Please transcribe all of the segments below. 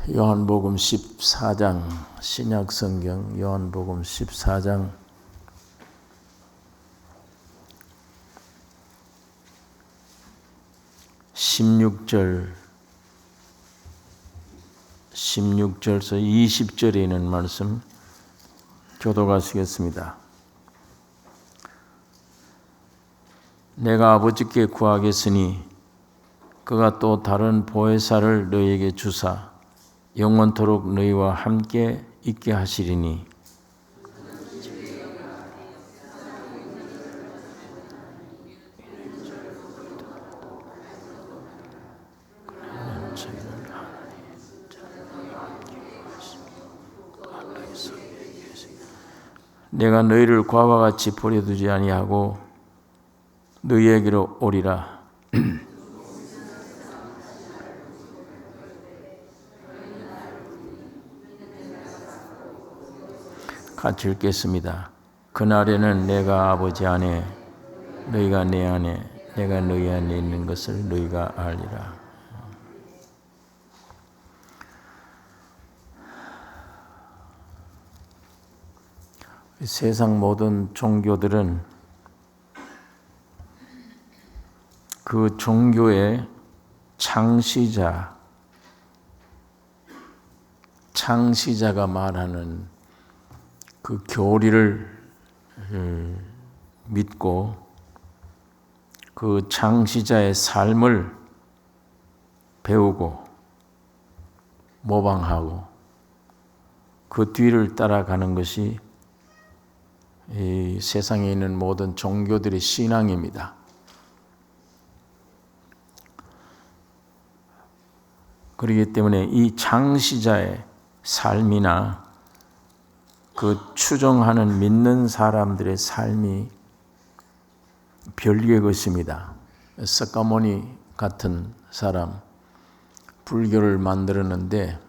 요한복음 14장, 신약성경 요한복음 14장 16절에서 20절에 있는 말씀 교독하시겠습니다. 내가 아버지께 구하겠으니 그가 또 다른 보혜사를 너희에게 주사 영원토록 너희와 함께 있게 하시리니 내가 너희를 과와 같이 버려두지 아니하고 너희에게로 오리라. 같이 읽겠습니다. 그날에는 내가 아버지 안에 너희가 내 안에 내가 너희 안에 있는 것을 너희가 알리라. 세상 모든 종교들은 그 종교의 창시자가 말하는 그 교리를 믿고 그 창시자의 삶을 배우고 모방하고 그 뒤를 따라가는 것이 이 세상에 있는 모든 종교들의 신앙입니다. 그렇기 때문에 이 창시자의 삶이나 그 추종하는 믿는 사람들의 삶이 별개의 것입니다. 석가모니 같은 사람, 불교를 만들었는데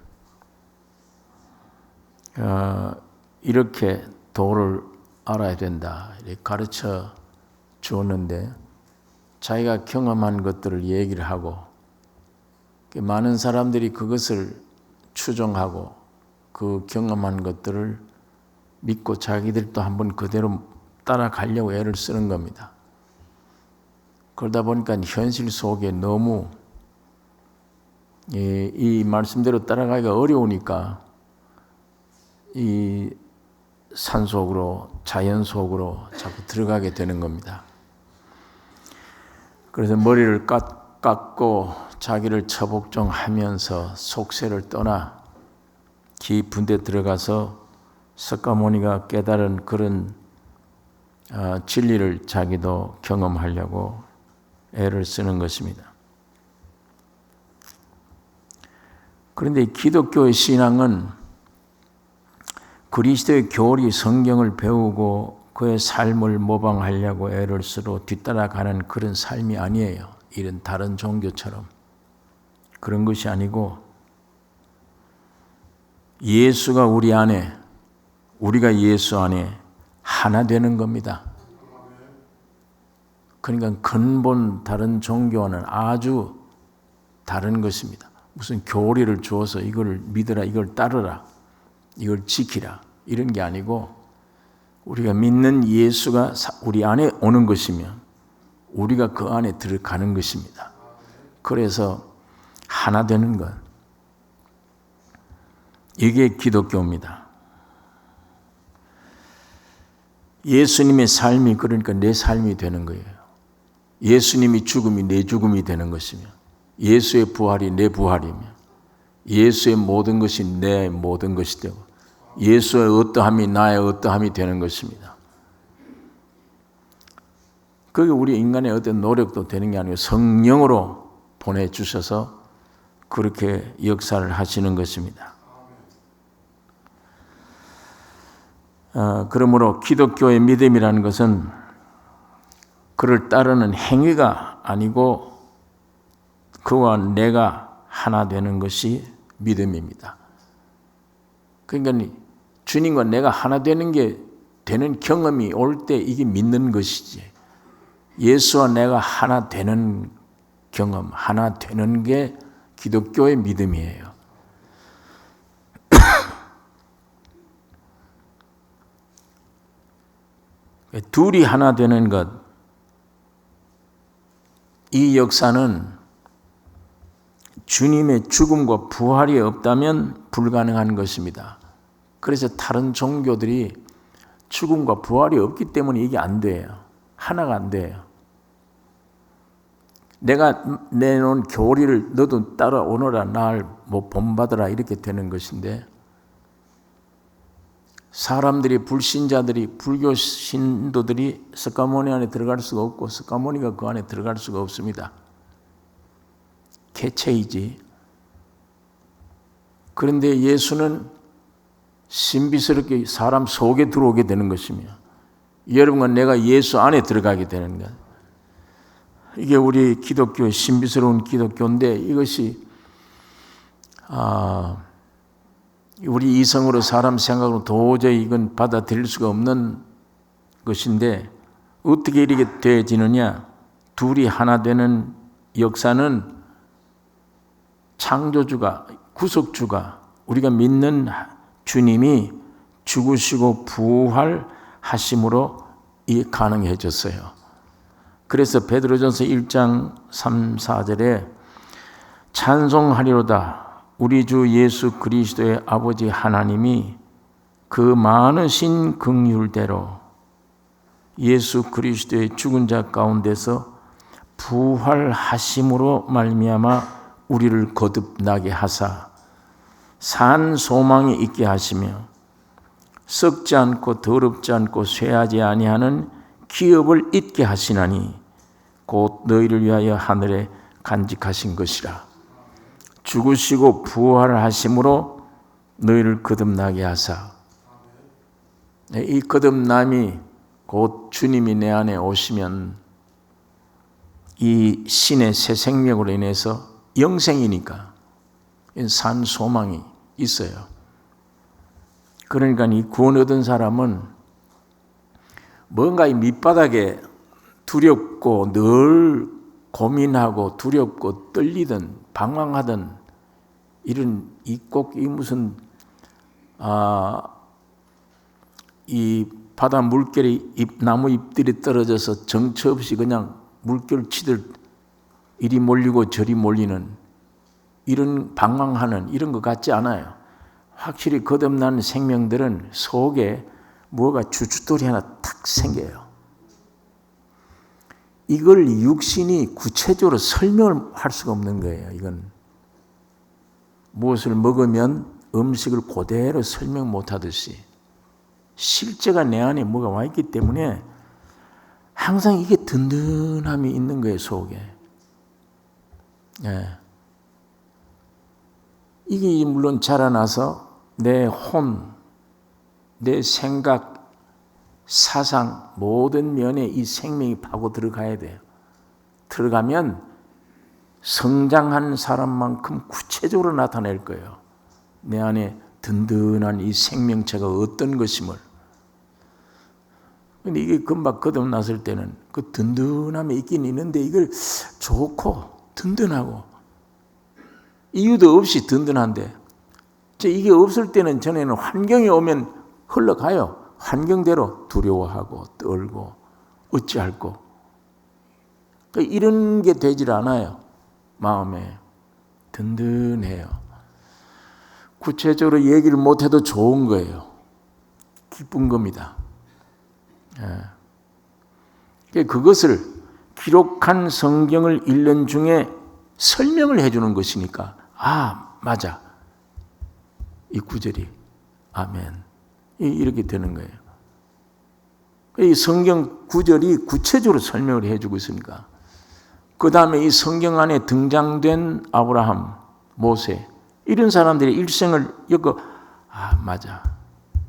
이렇게 도를 알아야 된다 이렇게 가르쳐 주었는데 자기가 경험한 것들을 얘기를 하고 많은 사람들이 그것을 추종하고 그 경험한 것들을 믿고 자기들도 한번 그대로 따라가려고 애를 쓰는 겁니다. 그러다 보니까 현실 속에 너무 이 말씀대로 따라가기가 어려우니까 이 산속으로 자연 속으로 자꾸 들어가게 되는 겁니다. 그래서 머리를 깎고 자기를 처복종하면서 속세를 떠나 깊은 데 들어가서 석가모니가 깨달은 그런 진리를 자기도 경험하려고 애를 쓰는 것입니다. 그런데 기독교의 신앙은 그리스도의 교리 성경을 배우고 그의 삶을 모방하려고 애를 쓰고 뒤따라가는 그런 삶이 아니에요. 이런 다른 종교처럼. 그런 것이 아니고 예수가 우리 안에, 우리가 예수 안에 하나 되는 겁니다. 그러니까 근본 다른 종교와는 아주 다른 것입니다. 무슨 교리를 주어서 이걸 믿으라, 이걸 따르라, 이걸 지키라 이런 게 아니고 우리가 믿는 예수가 우리 안에 오는 것이면 우리가 그 안에 들어가는 것입니다. 그래서 하나 되는 것, 이게 기독교입니다. 예수님의 삶이 그러니까 내 삶이 되는 거예요. 예수님이 죽음이 내 죽음이 되는 것이며 예수의 부활이 내 부활이며 예수의 모든 것이 내 모든 것이 되고 예수의 어떠함이 나의 어떠함이 되는 것입니다. 그게 우리 인간의 어떤 노력도 되는 게 아니고 성령으로 보내주셔서 그렇게 역사를 하시는 것입니다. 그러므로 기독교의 믿음이라는 것은 그를 따르는 행위가 아니고 그와 내가 하나 되는 것이 믿음입니다. 그러니까 주님과 내가 하나 되는 경험이 올 때 이게 믿는 것이지. 예수와 내가 하나 되는 경험, 하나 되는 게 기독교의 믿음이에요. 둘이 하나 되는 것, 이 역사는 주님의 죽음과 부활이 없다면 불가능한 것입니다. 그래서 다른 종교들이 죽음과 부활이 없기 때문에 이게 안 돼요. 하나가 안 돼요. 내가 내놓은 교리를 너도 따라오너라, 날 뭐 본받으라, 이렇게 되는 것인데, 사람들이, 불신자들이, 불교 신도들이 스가모니 안에 들어갈 수가 없고 스가모니가 그 안에 들어갈 수가 없습니다. 개체이지. 그런데 예수는 신비스럽게 사람 속에 들어오게 되는 것이며, 여러분과 내가 예수 안에 들어가게 되는 것. 이게 우리 기독교의 신비스러운 기독교인데, 이것이 우리 이성으로, 사람 생각으로 도저히 이건 받아들일 수가 없는 것인데, 어떻게 이렇게 되어지느냐? 둘이 하나 되는 역사는 창조주가, 구속주가, 우리가 믿는 주님이 죽으시고 부활하심으로 이 가능해졌어요. 그래서 베드로전서 1장 3, 4절에 찬송하리로다. 우리 주 예수 그리스도의 아버지 하나님이 그 많으신 긍휼대로 예수 그리스도의 죽은 자 가운데서 부활하심으로 말미암아 우리를 거듭나게 하사 산 소망이 있게 하시며 썩지 않고 더럽지 않고 쇠하지 아니하는 기업을 잊게 하시나니 곧 너희를 위하여 하늘에 간직하신 것이라. 죽으시고 부활하심으로 너희를 거듭나게 하사. 이 거듭남이 곧 주님이 내 안에 오시면 이 신의 새 생명으로 인해서 영생이니까 산 소망이 있어요. 그러니까 이 구원 얻은 사람은 뭔가 이 밑바닥에 두렵고 늘 고민하고 두렵고 떨리든 방황하든 이런 꼭 이 무슨 이 바다 물결이 나무 잎들이 떨어져서 정처 없이 그냥 물결 치듯 이리 몰리고 저리 몰리는 이런 방황하는 이런 것 같지 않아요. 확실히 거듭난 생명들은 속에 뭐가 주춧돌이 하나 탁 생겨요. 이걸 육신이 구체적으로 설명을 할 수가 없는 거예요. 이건 무엇을 먹으면 음식을 그대로 설명 못하듯이 실제가 내 안에 뭐가 와 있기 때문에 항상 이게 든든함이 있는 거예요, 속에. 예. 이게 물론 자라나서 내 혼, 내 생각, 사상 모든 면에 이 생명이 파고 들어가야 돼요. 들어가면 성장한 사람만큼 구체적으로 나타낼 거예요. 내 안에 든든한 이 생명체가 어떤 것임을. 근데 이게 금방 거듭났을 때는 그 든든함이 있긴 있는데 이걸 좋고 든든하고 이유도 없이 든든한데 이게 없을 때는 전에는 환경이 오면 흘러가요. 환경대로 두려워하고 떨고 어찌할꼬 이런 게 되질 않아요. 마음에 든든해요. 구체적으로 얘기를 못해도 좋은 거예요. 기쁜 겁니다. 그것을 기록한 성경을 읽는 중에 설명을 해주는 것이니까 맞아. 이 구절이 아멘. 이렇게 되는 거예요. 이 성경 구절이 구체적으로 설명을 해주고 있으니까 그 다음에 이 성경 안에 등장된 아브라함, 모세 이런 사람들의 일생을 엮어 맞아.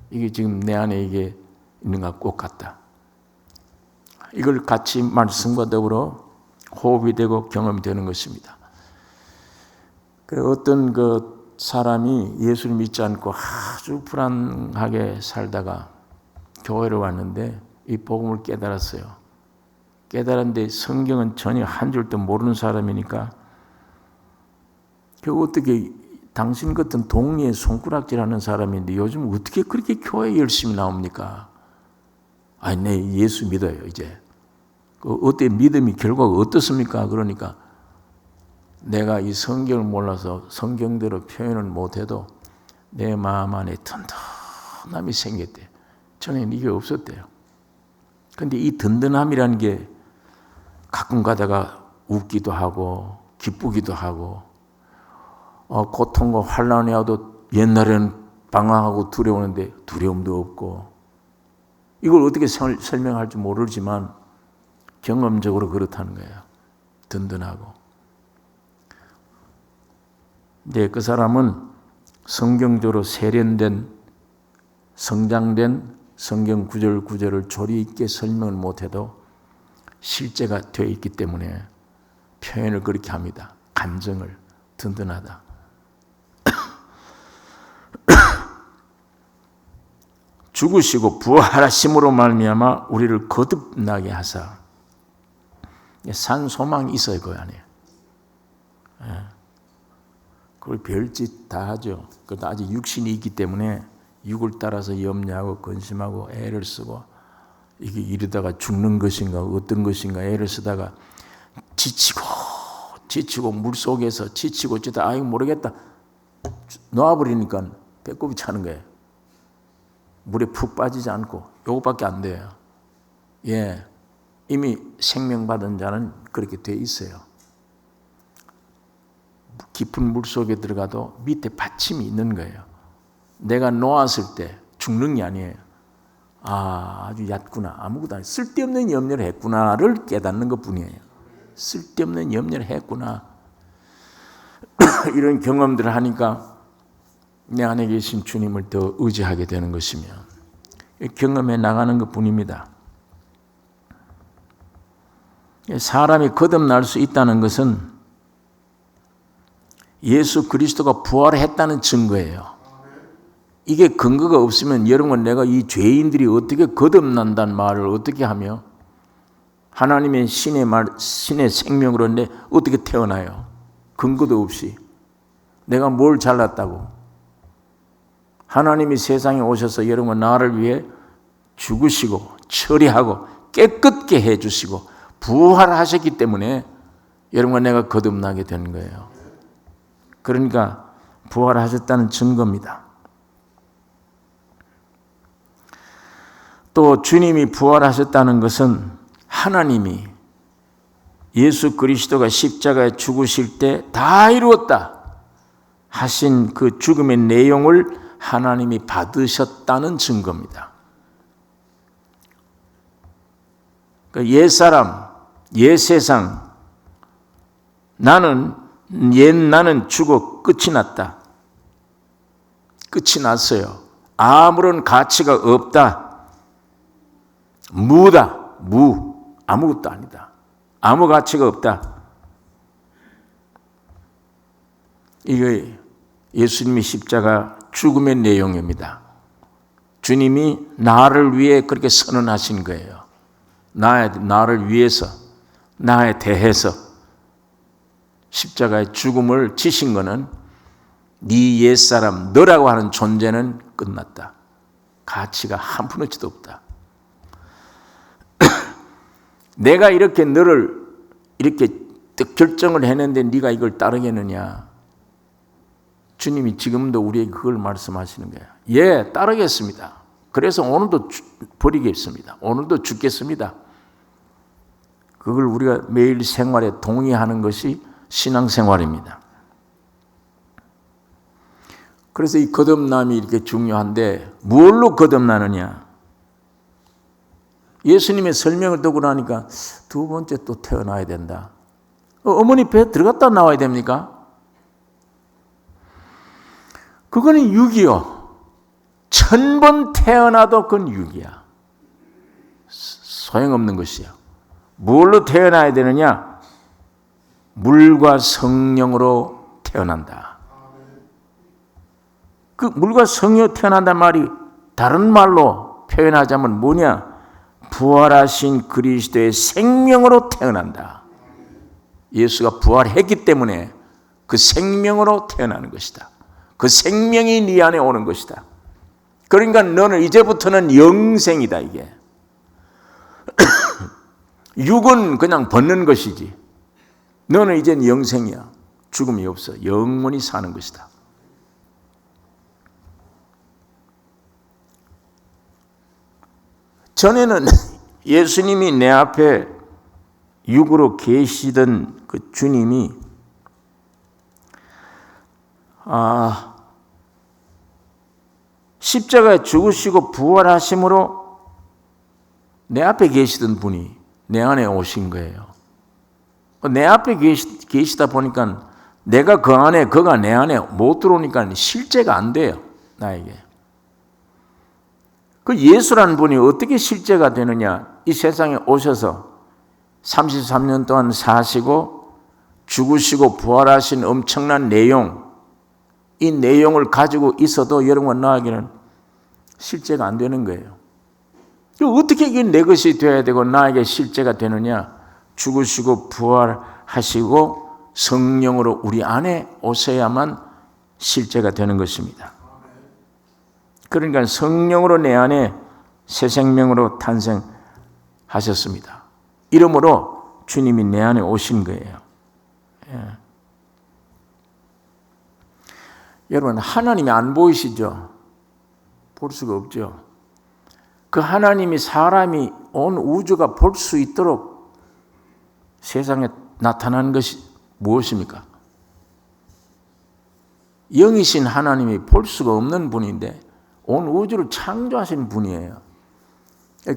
이게 지금 내 안에 이게 있는 것 꼭 같다. 이걸 같이 말씀과 더불어 호흡이 되고 경험이 되는 것입니다. 어떤 그 사람이 예수를 믿지 않고 아주 불안하게 살다가 교회를 왔는데 이 복음을 깨달았어요. 깨달았는데 성경은 전혀 한 줄도 모르는 사람이니까 어떻게 당신 같은 동리에 손가락질하는 사람인데 요즘 어떻게 그렇게 교회에 열심히 나옵니까? 아니, 내 예수 믿어요, 이제. 어때, 믿음이 결과가 어떻습니까? 그러니까 내가 이 성경을 몰라서 성경대로 표현을 못해도 내 마음 안에 든든함이 생겼대. 전에는 이게 없었대요. 근데 이 든든함이라는 게 가끔 가다가 웃기도 하고 기쁘기도 하고 고통과 환난이 와도 옛날에는 방황하고 두려웠는데 두려움도 없고, 이걸 어떻게 설명할지 모르지만 경험적으로 그렇다는 거예요. 든든하고. 근데 그 사람은 성경적으로 세련된 성장된 성경 구절 구절을 조리 있게 설명을 못해도 실제가 되어 있기 때문에 표현을 그렇게 합니다. 감정을 든든하다. 죽으시고 부활하심으로 말미암아 우리를 거듭나게 하사. 산 소망이 있어요, 그 안에. 그걸 별짓 다 하죠. 그것도 아직 육신이 있기 때문에 육을 따라서 염려하고 근심하고 애를 쓰고, 이게 이러다가 죽는 것인가 어떤 것인가 애를 쓰다가 지치고 물속에서 지치고 찌다 아이고 모르겠다 놓아버리니까 배꼽이 차는 거예요. 물에 푹 빠지지 않고. 요것밖에 안 돼요. 예, 이미 생명받은 자는 그렇게 돼 있어요. 깊은 물속에 들어가도 밑에 받침이 있는 거예요. 내가 놓았을 때 죽는 게 아니에요. 아주 얕구나, 아무것도 아니에요. 쓸데없는 염려를 했구나를 깨닫는 것뿐이에요. 쓸데없는 염려를 했구나. 이런 경험들을 하니까 내 안에 계신 주님을 더 의지하게 되는 것이며 경험해 나가는 것뿐입니다. 사람이 거듭날 수 있다는 것은 예수 그리스도가 부활했다는 증거예요. 이게 근거가 없으면 여러분, 내가 이 죄인들이 어떻게 거듭난다는 말을 어떻게 하며 하나님의 신의 생명으로 어떻게 태어나요? 근거도 없이. 내가 뭘 잘났다고. 하나님이 세상에 오셔서 여러분 나를 위해 죽으시고 처리하고 깨끗게 해주시고 부활하셨기 때문에 여러분 내가 거듭나게 되는 거예요. 그러니까 부활하셨다는 증거입니다. 또 주님이 부활하셨다는 것은 하나님이 예수 그리스도가 십자가에 죽으실 때 다 이루었다 하신 그 죽음의 내용을 하나님이 받으셨다는 증거입니다. 그러니까 옛사람, 옛세상, 나는 죽어 끝이 났다. 끝이 났어요. 아무런 가치가 없다. 무다. 아무것도 아니다. 아무 가치가 없다. 이게 예수님의 십자가 죽음의 내용입니다. 주님이 나를 위해 그렇게 선언하신 거예요. 나를 위해서, 나에 대해서 십자가의 죽음을 지신 거는 네 옛사람, 너라고 하는 존재는 끝났다. 가치가 한 푼어치도 없다. 내가 이렇게 너를 이렇게 결정을 했는데 네가 이걸 따르겠느냐? 주님이 지금도 우리에게 그걸 말씀하시는 거예요. 예, 따르겠습니다. 그래서 오늘도 버리겠습니다. 오늘도 죽겠습니다. 그걸 우리가 매일 생활에 동의하는 것이 신앙생활입니다. 그래서 이 거듭남이 이렇게 중요한데 뭘로 거듭나느냐? 예수님의 설명을 듣고 나니까 두 번째 또 태어나야 된다. 어머니 배에 들어갔다 나와야 됩니까? 그거는 육이요. 1000번 태어나도 그건 육이야. 소용없는 것이야. 뭘로 태어나야 되느냐? 물과 성령으로 태어난다. 그 물과 성령으로 태어난다는 말이 다른 말로 표현하자면 뭐냐? 부활하신 그리스도의 생명으로 태어난다. 예수가 부활했기 때문에 그 생명으로 태어나는 것이다. 그 생명이 네 안에 오는 것이다. 그러니까 너는 이제부터는 영생이다. 이게 육은 그냥 벗는 것이지. 너는 이젠 영생이야. 죽음이 없어. 영원히 사는 것이다. 전에는 예수님이 내 앞에 육으로 계시던 그 주님이 십자가에 죽으시고 부활하심으로 내 앞에 계시던 분이 내 안에 오신 거예요. 내 앞에 계시다 보니까 내가 그 안에, 그가 내 안에 못 들어오니까 실제가 안 돼요, 나에게. 그 예수라는 분이 어떻게 실제가 되느냐? 이 세상에 오셔서 33년 동안 사시고 죽으시고 부활하신 엄청난 내용, 이 내용을 가지고 있어도 여러분과 나에게는 실제가 안 되는 거예요. 어떻게 이게 내 것이 되어야 되고 나에게 실제가 되느냐? 죽으시고 부활하시고 성령으로 우리 안에 오셔야만 실제가 되는 것입니다. 그러니까 성령으로 내 안에 새 생명으로 탄생하셨습니다. 이러므로 주님이 내 안에 오신 거예요. 예. 여러분, 하나님이 안 보이시죠? 볼 수가 없죠. 그 하나님이 사람이 온 우주가 볼 수 있도록 세상에 나타난 것이 무엇입니까? 영이신 하나님이 볼 수가 없는 분인데 온 우주를 창조하신 분이에요.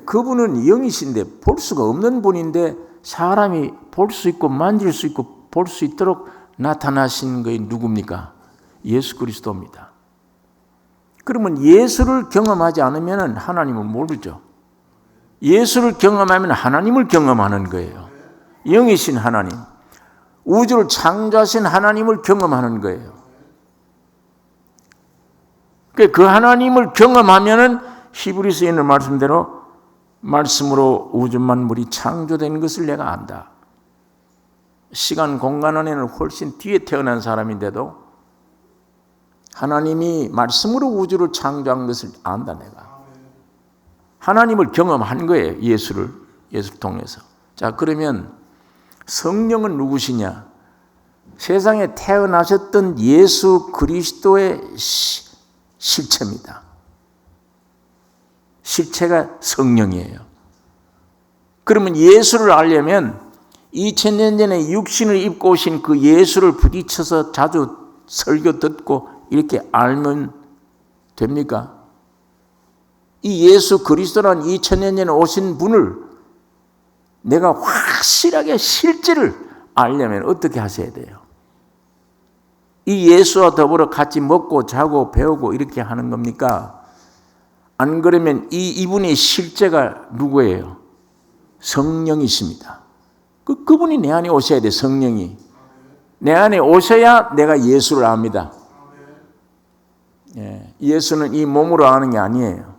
그분은 영이신데 볼 수가 없는 분인데 사람이 볼 수 있고 만질 수 있고 볼 수 있도록 나타나신 것이 누굽니까? 예수 그리스도입니다. 그러면 예수를 경험하지 않으면 하나님을 모르죠. 예수를 경험하면 하나님을 경험하는 거예요. 영이신 하나님, 우주를 창조하신 하나님을 경험하는 거예요. 그 하나님을 경험하면은 히브리서에 있는 말씀대로 말씀으로 우주 만물이 창조된 것을 내가 안다. 시간 공간 안에는 훨씬 뒤에 태어난 사람인데도 하나님이 말씀으로 우주를 창조한 것을 안다. 내가 하나님을 경험한 거예요. 예수를 통해서. 자, 그러면 성령은 누구시냐? 세상에 태어나셨던 예수 그리스도의 실체입니다. 실체가 성령이에요. 그러면 예수를 알려면 2000년 전에 육신을 입고 오신 그 예수를 부딪혀서 자주 설교 듣고 이렇게 알면 됩니까? 이 예수 그리스도라는 2000년 전에 오신 분을 내가 확실하게 실제를 알려면 어떻게 하셔야 돼요? 이 예수와 더불어 같이 먹고 자고 배우고 이렇게 하는 겁니까? 안 그러면 이분의 실제가 누구예요? 성령이십니다. 그분이 내 안에 오셔야 돼. 성령이 내 안에 오셔야 내가 예수를 압니다. 예수는 이 몸으로 아는 게 아니에요.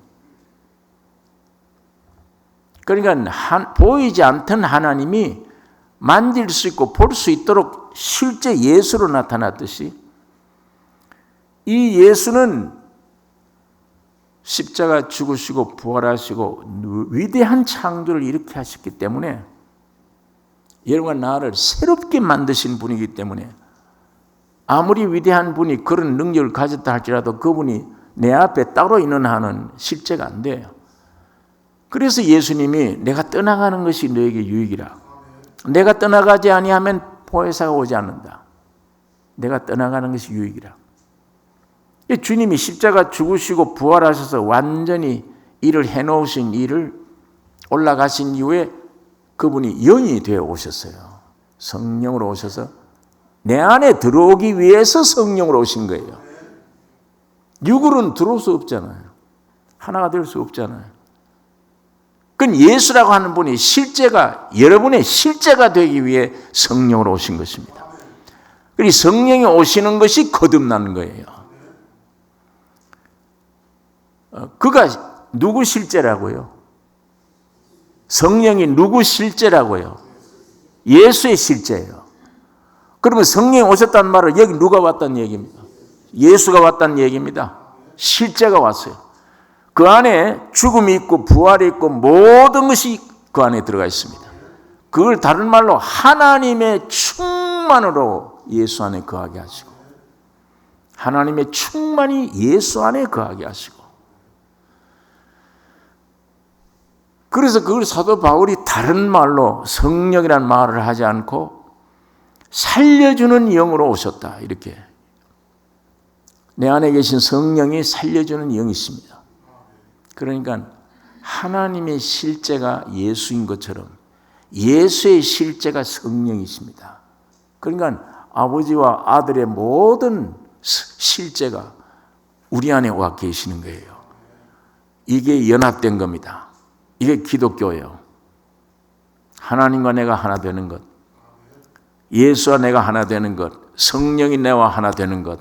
그러니까 보이지 않던 하나님이 만질 수 있고 볼 수 있도록 실제 예수로 나타났듯이 이 예수는 십자가 죽으시고 부활하시고 위대한 창조를 이렇게 하셨기 때문에 여러분과 나를 새롭게 만드신 분이기 때문에 아무리 위대한 분이 그런 능력을 가졌다 할지라도 그분이 내 앞에 따로 있는 한은 실제가 안 돼요. 그래서 예수님이 내가 떠나가는 것이 너에게 유익이라. 내가 떠나가지 아니하면 보혜사가 오지 않는다. 내가 떠나가는 것이 유익이라. 주님이 십자가 죽으시고 부활하셔서 완전히 일을 해놓으신 일을 올라가신 이후에 그분이 영이 되어 오셨어요. 성령으로 오셔서 내 안에 들어오기 위해서 성령으로 오신 거예요. 육으로는 들어올 수 없잖아요. 하나가 될 수 없잖아요. 그건 예수라고 하는 분이 실제가 여러분의 실제가 되기 위해 성령으로 오신 것입니다. 그리고 성령이 오시는 것이 거듭나는 거예요. 그가 누구 실제라고요? 성령이 누구 실제라고요? 예수의 실제예요. 그러면 성령이 오셨다는 말은 여기 누가 왔다는 얘기입니다. 예수가 왔다는 얘기입니다. 실제가 왔어요. 그 안에 죽음이 있고 부활이 있고 모든 것이 그 안에 들어가 있습니다. 그걸 다른 말로 하나님의 충만으로 예수 안에 거하게 하시고, 하나님의 충만이 예수 안에 거하게 하시고, 그래서 그걸 사도 바울이 다른 말로 성령이라는 말을 하지 않고 살려주는 영으로 오셨다, 이렇게. 내 안에 계신 성령이 살려주는 영이십니다. 그러니까 하나님의 실제가 예수인 것처럼 예수의 실제가 성령이십니다. 그러니까 아버지와 아들의 모든 실제가 우리 안에 와 계시는 거예요. 이게 연합된 겁니다. 이게 기독교예요. 하나님과 내가 하나 되는 것, 예수와 내가 하나 되는 것, 성령이 내와 하나 되는 것,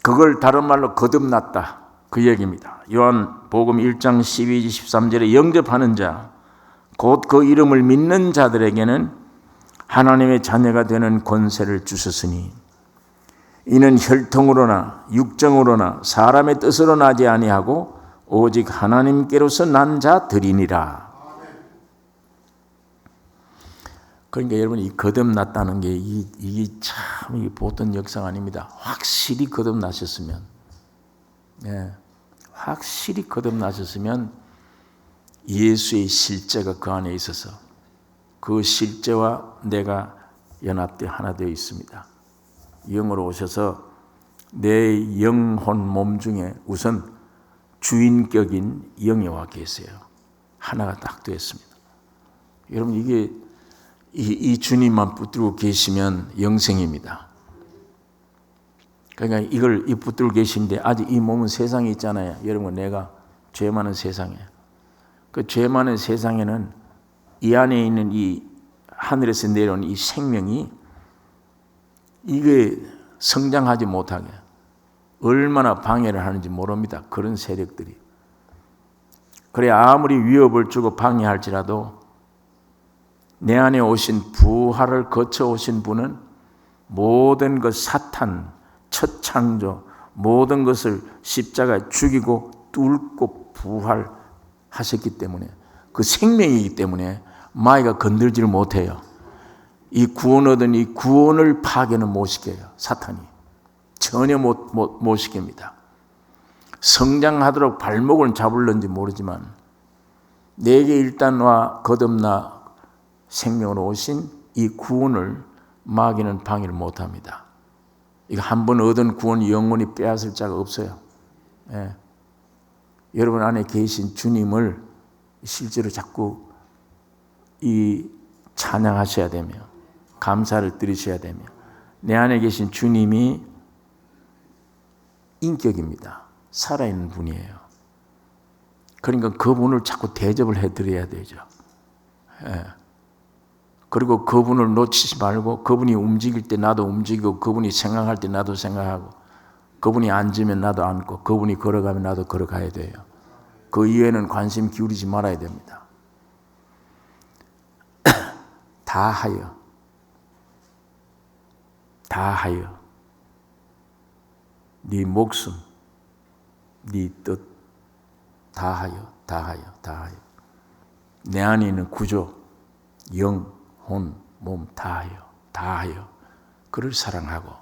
그걸 다른 말로 거듭났다, 그 얘기입니다. 요한복음 1장 12, 13절에 영접하는 자, 곧 그 이름을 믿는 자들에게는 하나님의 자녀가 되는 권세를 주셨으니 이는 혈통으로나 육정으로나 사람의 뜻으로 나지 아니하고 오직 하나님께로서 난 자들이니라. 그러니까 여러분, 이 거듭났다는 게 이게 참 보통 역사가 아닙니다. 확실히 거듭나셨으면, 확실히 거듭나셨으면 예수의 실제가 그 안에 있어서 그 실제와 내가 연합되어 하나 되어 있습니다. 영으로 오셔서 내 영혼 몸 중에 우선 주인격인 영이 와 계세요. 하나가 딱 되었습니다. 여러분, 이게 이 주님만 붙들고 계시면 영생입니다. 그러니까 이걸 붙들고 계신데 아직 이 몸은 세상에 있잖아요. 여러분, 내가 죄 많은 세상에, 그 죄 많은 세상에는 이 안에 있는 이 하늘에서 내려온 이 생명이 이게 성장하지 못하게 얼마나 방해를 하는지 모릅니다. 그런 세력들이. 그래, 아무리 위협을 주고 방해할지라도 내 안에 오신 부활을 거쳐 오신 분은 모든 것, 사탄, 첫 창조, 모든 것을 십자가에 죽이고 뚫고 부활하셨기 때문에, 그 생명이기 때문에 마귀가 건들지를 못해요. 이 구원 얻은 이 구원을 파괴는 못 시켜요. 사탄이 전혀 못 시킵니다. 성장하도록 발목을 잡을는지 모르지만 내게 일단 와 거듭나 생명으로 오신 이 구원을 마귀는 방해를 못합니다. 이거 한 번 얻은 구원 영원히 빼앗을 자가 없어요. 여러분 안에 계신 주님을 실제로 자꾸 이 찬양하셔야 되며 감사를 드리셔야 되며, 내 안에 계신 주님이 인격입니다. 살아있는 분이에요. 그러니까 그분을 자꾸 대접을 해드려야 되죠. 그리고 그분을 놓치지 말고, 그분이 움직일 때 나도 움직이고, 그분이 생각할 때 나도 생각하고, 그분이 앉으면 나도 앉고, 그분이 걸어가면 나도 걸어가야 돼요. 그 이외에는 관심 기울이지 말아야 됩니다. 다하여 네 목숨, 네 뜻, 다하여 내 안에 있는 구조, 영, 혼, 몸 다하여 그를 사랑하고,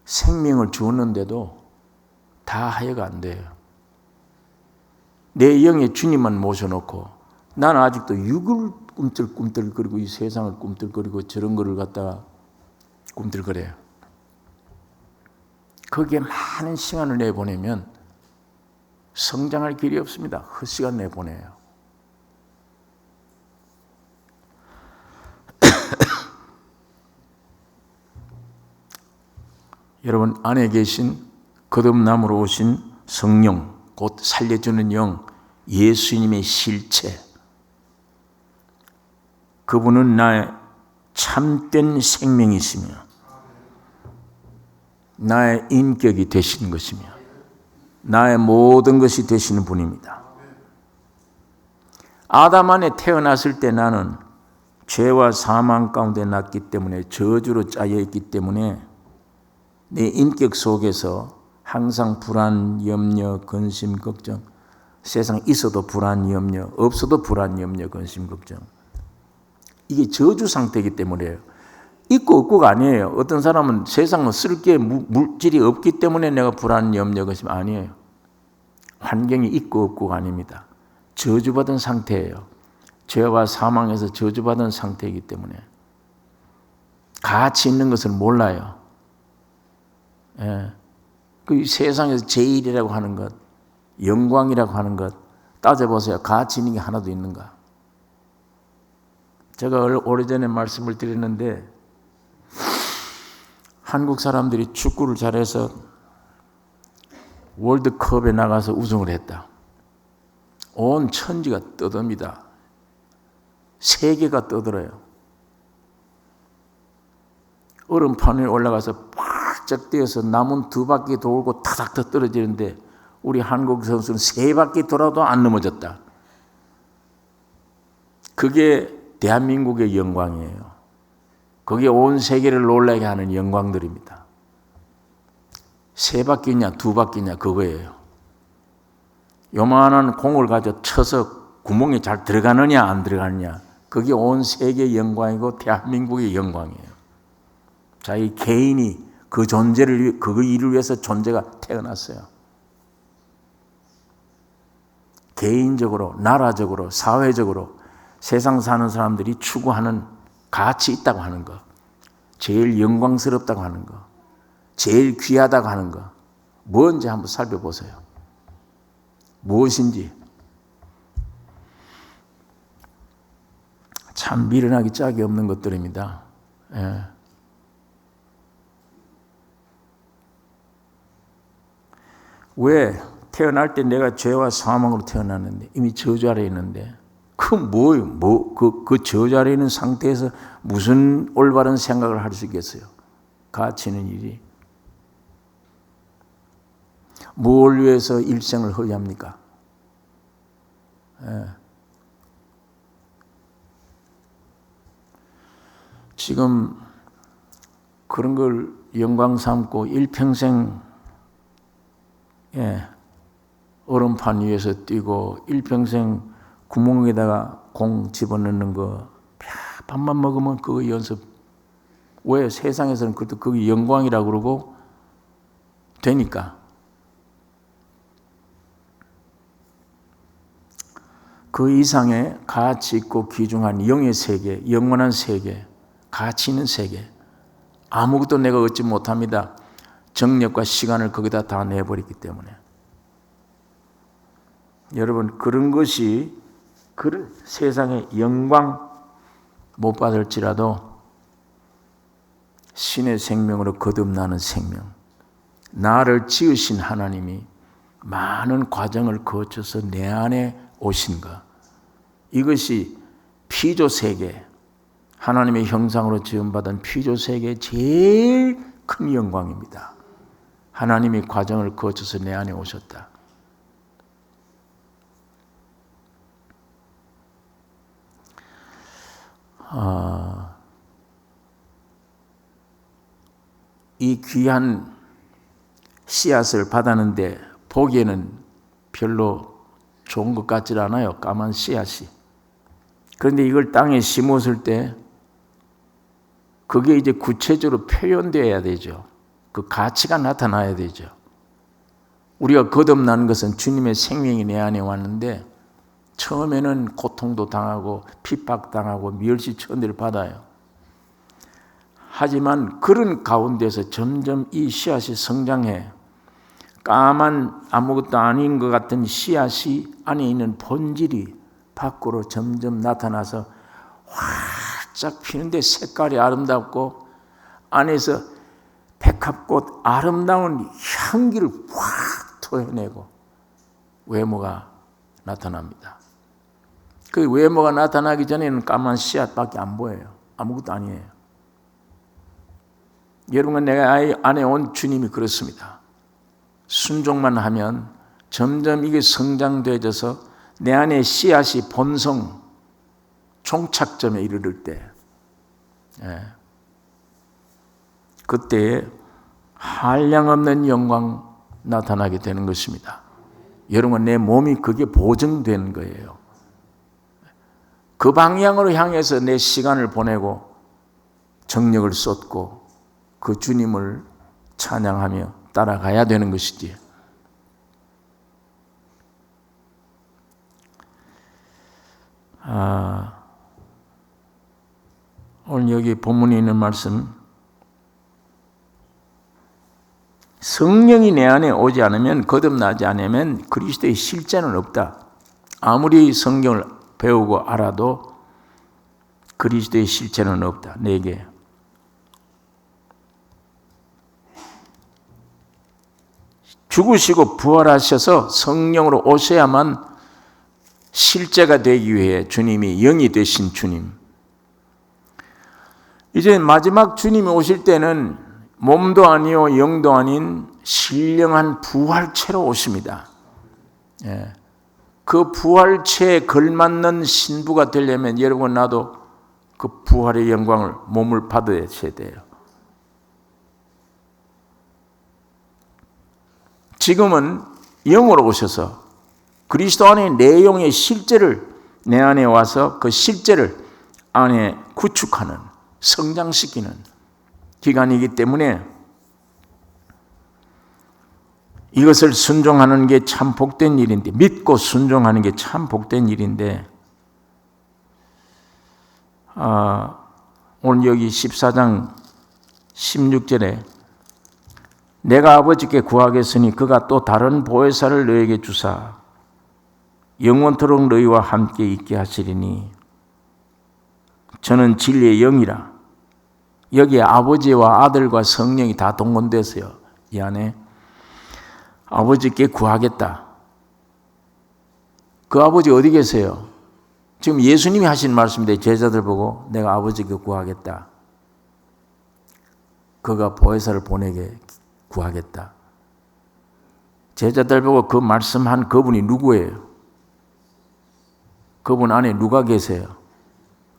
생명을 주었는데도 다하여가 안 돼요. 내 영에 주님만 모셔놓고 나는 아직도 육을 꿈틀꿈틀거리고 이 세상을 꿈틀거리고 저런 거를 갖다가 꿈틀거려요. 거기에 많은 시간을 내보내면 성장할 길이 없습니다. 헛시간 내보내요. 여러분 안에 계신 거듭남으로 오신 성령, 곧 살려주는 영, 예수님의 실체, 그분은 나의 참된 생명이시며 나의 인격이 되시는 것이며 나의 모든 것이 되시는 분입니다. 아담 안에 태어났을 때 나는 죄와 사망 가운데 났기 때문에, 저주로 짜여 있기 때문에 내 인격 속에서 항상 불안, 염려, 근심, 걱정. 세상 있어도 불안, 염려, 없어도 불안, 염려, 근심, 걱정. 이게 저주 상태이기 때문에요. 있고 없고가 아니에요. 어떤 사람은 세상은 쓸 게 물질이 없기 때문에 내가 불안, 염려, 근심 아니에요. 환경이 있고 없고가 아닙니다. 저주받은 상태예요. 죄와 사망에서 저주받은 상태이기 때문에 가치 있는 것을 몰라요. 예. 그 세상에서 제일이라고 하는 것, 영광이라고 하는 것 따져보세요. 가치 있는 게 하나도 있는가? 제가 오래전에 말씀을 드렸는데 한국 사람들이 축구를 잘해서 월드컵에 나가서 우승을 했다. 온 천지가 떠듭니다. 세계가 떠들어요. 얼음판 위에 올라가서 팍짝 뛰어서 남은 2바퀴 돌고 타닥타닥 떨어지는데 우리 한국 선수는 3바퀴 돌아도 안 넘어졌다. 그게 대한민국의 영광이에요. 그게 온 세계를 놀라게 하는 영광들입니다. 3바퀴냐 2바퀴냐 그거예요. 요만한 공을 가져 쳐서 구멍에 잘 들어가느냐 안 들어가느냐 그게 온 세계의 영광이고 대한민국의 영광이에요. 자기 개인이 그 존재를 그 일을 위해서 존재가 태어났어요. 개인적으로, 나라적으로, 사회적으로 세상 사는 사람들이 추구하는 가치 있다고 하는 것, 제일 영광스럽다고 하는 것, 제일 귀하다고 하는 것, 뭔지 한번 살펴보세요. 무엇인지. 참 미련하기 짝이 없는 것들입니다. 예. 왜 태어날 때 내가 죄와 사망으로 태어났는데 이미 저주 아래에 있는데 그 뭐예요? 그 저주 아래에 있는 상태에서 무슨 올바른 생각을 할 수 있겠어요? 가치 있는 일이. 뭘 위해서 일생을 허위합니까? 예. 지금 그런 걸 영광 삼고 일평생 얼음판 위에서 뛰고 일평생 구멍에다가 공 집어넣는 거 밥만 먹으면 그거 연습. 왜 세상에서는 그게 영광이라고 그러고 되니까. 그 이상의 가치 있고 귀중한 영의 세계, 영원한 세계, 가치 있는 세계. 아무것도 내가 얻지 못합니다. 정력과 시간을 거기다 다 내버렸기 때문에. 여러분 그런 것이 그런 세상의 영광 못 받을지라도 신의 생명으로 거듭나는 생명, 나를 지으신 하나님이 많은 과정을 거쳐서 내 안에 오신 것, 이것이 피조세계, 하나님의 형상으로 지음받은 피조세계의 제일 큰 영광입니다. 하나님이 과정을 거쳐서 내 안에 오셨다. 이 귀한 씨앗을 받았는데 보기에는 별로 좋은 것 같지 않아요. 까만 씨앗이. 그런데 이걸 땅에 심었을 때 그게 이제 구체적으로 표현되어야 되죠. 그 가치가 나타나야 되죠. 우리가 거듭나는 것은 주님의 생명이 내 안에 왔는데 처음에는 고통도 당하고 핍박당하고 멸시천대를 받아요. 하지만 그런 가운데서 점점 이 씨앗이 성장해 까만 아무것도 아닌 것 같은 씨앗이 안에 있는 본질이 밖으로 점점 나타나서 활짝 피는데 색깔이 아름답고 안에서 백합꽃 아름다운 향기를 확 토해내고 외모가 나타납니다. 그 외모가 나타나기 전에는 까만 씨앗밖에 안 보여요. 아무것도 아니에요. 여러분, 내가 안에 온 주님이 그렇습니다. 순종만 하면 점점 이게 성장되어져서 내 안에 씨앗이 본성, 종착점에 이르를 때 그때에 한량없는 영광, 나타나게 되는 것입니다. 여러분, 내 몸이 그게 보증되는 거예요. 그 방향으로 향해서 내 시간을 보내고 정력을 쏟고 그 주님을 찬양하며 따라가야 되는 것이지. 오늘 여기 본문에 있는 말씀, 성령이 내 안에 오지 않으면, 거듭나지 않으면 그리스도의 실제는 없다. 아무리 성경을 배우고 알아도 그리스도의 실제는 없다. 내게. 죽으시고 부활하셔서 성령으로 오셔야만 실제가 되기 위해 주님이 영이 되신 주님. 이제 마지막 주님이 오실 때는 몸도 아니요 영도 아닌 신령한 부활체로 오십니다. 그 부활체에 걸맞는 신부가 되려면 여러분, 나도 그 부활의 영광을 몸을 받아야 돼요. 지금은 영으로 오셔서 그리스도 안에 내 영의 실제를 내 안에 와서 그 실제를 안에 구축하는, 성장시키는 기간이기 때문에 이것을 순종하는 게 참 복된 일인데, 믿고 순종하는 게 참 복된 일인데, 오늘 여기 14장 16절에 내가 아버지께 구하겠으니 그가 또 다른 보혜사를 너에게 주사 영원토록 너희와 함께 있게 하시리니 저는 진리의 영이라. 여기에 아버지와 아들과 성령이 다 동원돼서요, 이 안에 아버지께 구하겠다. 그 아버지 어디 계세요? 지금 예수님이 하신 말씀인데 제자들 보고 내가 아버지께 구하겠다. 그가 보혜사를 보내게 구하겠다. 제자들 보고 그 말씀한 그분이 누구예요? 그분 안에 누가 계세요?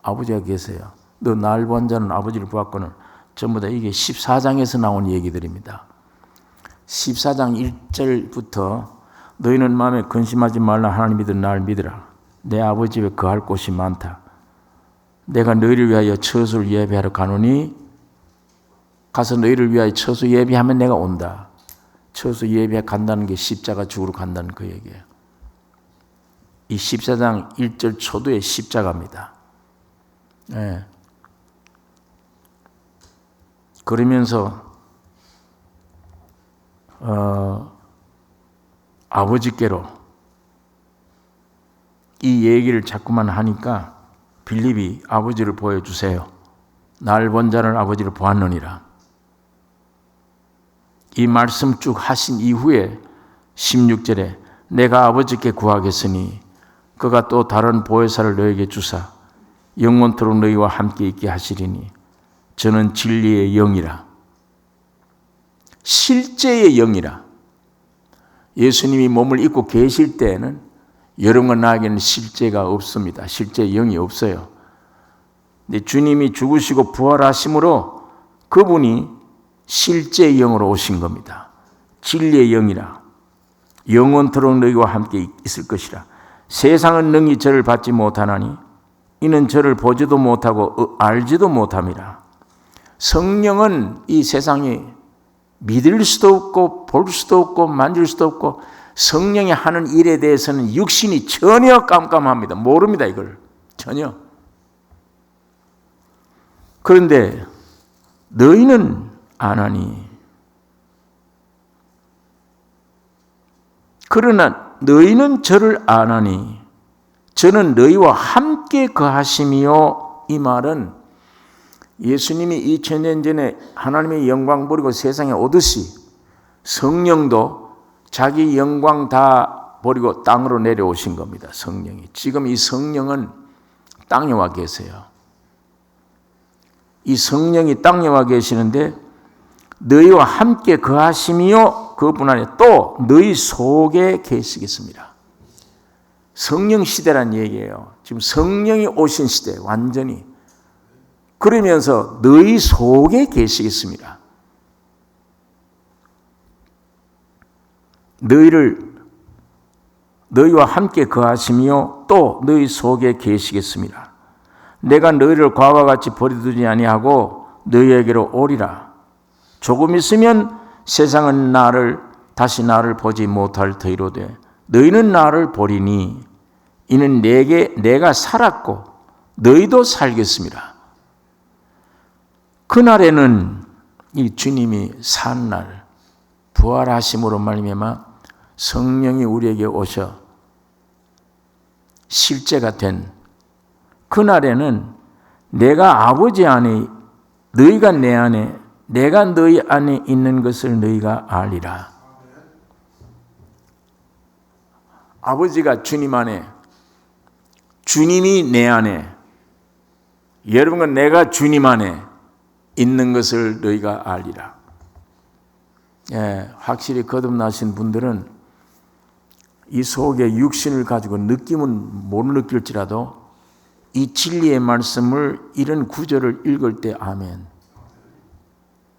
아버지가 계세요. 너 날 본 자는 아버지를 보았거늘. 전부 다 이게 14장에서 나온 얘기들입니다. 14장 1절부터 너희는 마음에 근심하지 말라. 하나님 믿은 날 믿으라. 내 아버지 집에 거할 곳이 많다. 내가 너희를 위하여 처소를 예비하러 가노니 가서 너희를 위하여 처소 예비하면 내가 온다. 처소 예비해 간다는 게 십자가 죽으러 간다는 그 얘기예요. 이 14장 1절 초두의 십자가입니다. 네. 그러면서 아버지께로 이 얘기를 자꾸만 하니까 빌립이 아버지를 보여주세요. 날 본 자는 아버지를 보았느니라. 이 말씀 쭉 하신 이후에 16절에 내가 아버지께 구하겠으니 그가 또 다른 보혜사를 너에게 주사 영원토록 너희와 함께 있게 하시리니 저는 진리의 영이라. 실제의 영이라. 예수님이 몸을 입고 계실 때에는 여러분과 나에게는 실제가 없습니다. 실제의 영이 없어요. 근데 주님이 죽으시고 부활하심으로 그분이 실제의 영으로 오신 겁니다. 진리의 영이라. 영원토록 너희와 함께 있을 것이라. 세상은 능히 저를 받지 못하나니 이는 저를 보지도 못하고 알지도 못함이라. 성령은 이 세상에 믿을 수도 없고 볼 수도 없고 만질 수도 없고 성령이 하는 일에 대해서는 육신이 전혀 깜깜합니다. 모릅니다. 이걸 전혀. 그런데 너희는 아나니 그러나 너희는 저를 아나니 저는 너희와 함께 거하심이요. 이 말은 예수님이 2000년 전에 하나님의 영광 버리고 세상에 오듯이 성령도 자기 영광 다 버리고 땅으로 내려오신 겁니다. 성령이. 지금 이 성령은 땅에 와 계세요. 이 성령이 땅에 와 계시는데 너희와 함께 거하심이요. 그뿐 아니라 또 너희 속에 계시겠습니다. 성령 시대란 얘기예요. 지금 성령이 오신 시대 완전히. 그러면서 너희 속에 계시겠습니다. 너희와 함께 거하시며 또 너희 속에 계시겠습니다. 내가 너희를 과와 같이 버려두지 아니하고 너희에게로 오리라. 조금 있으면 세상은 다시 나를 보지 못할 터이로되 너희는 나를 보리니 이는 내가 살았고 너희도 살겠습니다. 그날에는 이 주님이 산 날 부활하심으로 말미암아 성령이 우리에게 오셔 실제가 된 그날에는 내가 아버지 안에 너희가 내 안에 내가 너희 안에 있는 것을 너희가 알리라. 아버지가 주님 안에, 주님이 내 안에, 여러분과 내가 주님 안에 있는 것을 너희가 알리라. 예, 확실히 거듭나신 분들은 이 속에 육신을 가지고 느낌은 못 느낄지라도 이 진리의 말씀을 이런 구절을 읽을 때 아멘.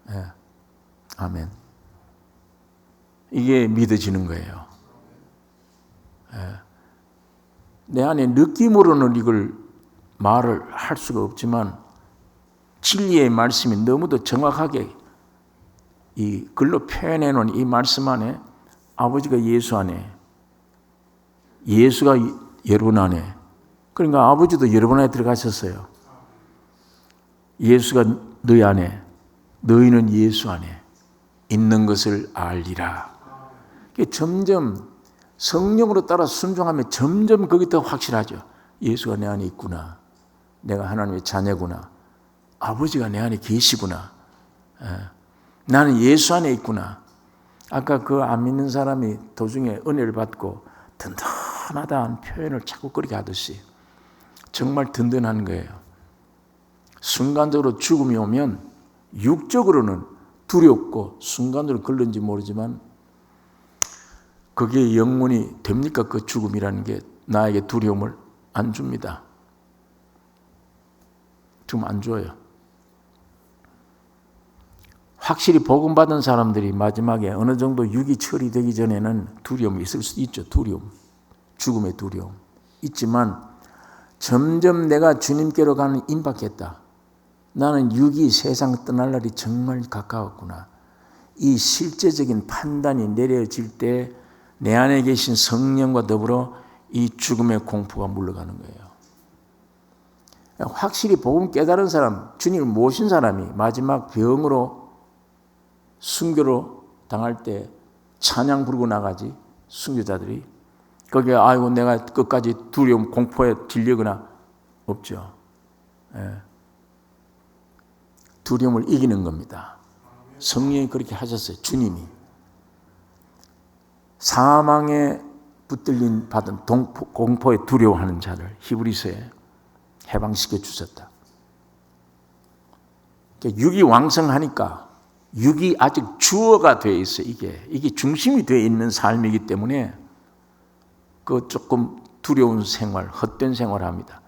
예, 아멘. 이게 믿어지는 거예요. 예. 내 안에 느낌으로는 이걸 말을 할 수가 없지만 진리의 말씀이 너무도 정확하게 이 글로 표현해 놓은 이 말씀 안에 아버지가 예수 안에, 예수가 여러분 안에, 그러니까 아버지도 여러분 안에 들어가셨어요. 예수가 너희 안에, 너희는 예수 안에 있는 것을 알리라. 점점 성령으로 따라 순종하면 점점 그게 더 확실하죠. 예수가 내 안에 있구나. 내가 하나님의 자녀구나. 아버지가 내 안에 계시구나. 나는 예수 안에 있구나. 아까 그 안 믿는 사람이 도중에 은혜를 받고 든든하다는 표현을 자꾸 그렇게 하듯이 정말 든든한 거예요. 순간적으로 죽음이 오면 육적으로는 두렵고 순간적으로 걸는지 모르지만 그게 영원히 됩니까? 그 죽음이라는 게 나에게 두려움을 안 줍니다. 좀 안 줘요. 확실히 복음받은 사람들이 마지막에 어느 정도 육이 처리되기 전에는 두려움이 있을 수 있죠. 두려움. 죽음의 두려움. 있지만 점점 내가 주님께로 가는 임박했다. 나는 육이 세상 떠날 날이 정말 가까웠구나. 이 실제적인 판단이 내려질 때 내 안에 계신 성령과 더불어 이 죽음의 공포가 물러가는 거예요. 확실히 복음 깨달은 사람, 주님을 모신 사람이 마지막 병으로 순교로 당할 때 찬양 부르고 나가지, 순교자들이. 거기에 아이고 내가 끝까지 두려움, 공포에 질리거나 없죠. 예. 두려움을 이기는 겁니다. 성령이 그렇게 하셨어요. 주님이. 사망에 붙들린 받은 공포에 두려워하는 자를 히브리서에 해방시켜 주셨다. 육이 왕성하니까 육이 아직 주어가 되어 있어요. 이게 중심이 되어 있는 삶이기 때문에 그 조금 두려운 생활, 헛된 생활을 합니다.